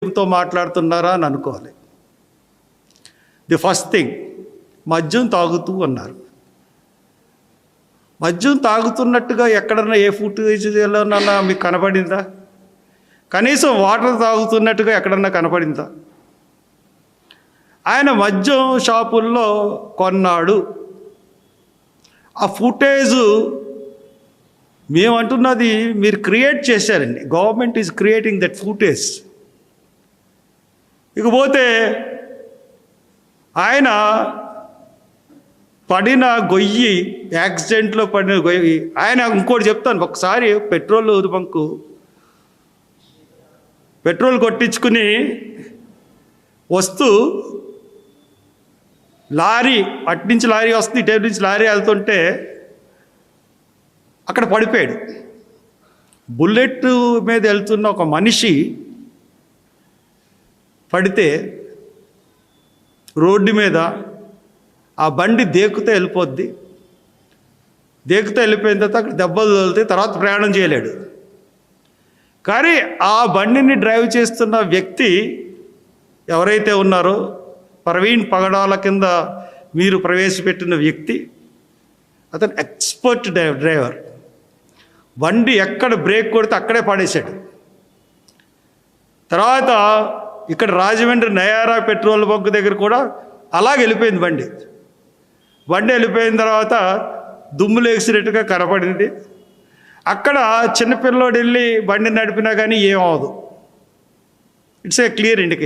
తో మాట్లాడుతున్నారా అని అనుకోవాలి. ది ఫస్ట్ థింగ్, మద్యం తాగుతూ అన్నారు. మద్యం తాగుతున్నట్టుగా ఎక్కడన్నా ఏ ఫుటేజ్లోనన్నా మీకు కనపడిందా? కనీసం వాటర్ తాగుతున్నట్టుగా ఎక్కడన్నా కనపడిందా? ఆయన మద్యం షాపుల్లో కొన్నాడు. ఆ ఫుటేజు మేమంటున్నది మీరు క్రియేట్ చేశారండి. Government is creating that footage. ఇకపోతే ఆయన పడిన గొయ్యి, యాక్సిడెంట్లో పడిన గొయ్యి, ఆయన ఇంకోటి చెప్తాను. ఒకసారి పెట్రోల్ కొట్టించుకుని వస్తూ లారీ, అట్నుంచి లారీ వస్తుంది, ఇటు నుంచి లారీ వెళ్తుంటే అక్కడ పడిపోయాడు. బుల్లెట్ మీద వెళ్తున్న ఒక మనిషి పడితే రోడ్డు మీద ఆ బండి దేకుతూ వెళ్ళిపోద్ది. దేకుతూ వెళ్ళిపోయిన తర్వాత అక్కడ దెబ్బలు తగిలితే తర్వాత ప్రయాణం చేయలేడు. కానీ ఆ బండిని డ్రైవ్ చేస్తున్న వ్యక్తి ఎవరైతే ఉన్నారో, ప్రవీణ్ పగడాల కింద మీరు ప్రవేశపెట్టిన వ్యక్తి, అతను ఎక్స్పర్ట్ డ్రైవర్. బండి ఎక్కడ బ్రేక్ కొడితే అక్కడే పడేశాడు. తర్వాత ఇక్కడ రాజమండ్రి నయారా పెట్రోల్ బంక్ దగ్గర కూడా అలాగే వెళ్ళిపోయింది బండి. వెళ్ళిపోయిన తర్వాత దుమ్ములు ఎగిసినట్టుగా కనపడింది. అక్కడ చిన్నపిల్లోడు వెళ్ళి బండి నడిపినా కానీ ఏమవదు. It's a clear indication.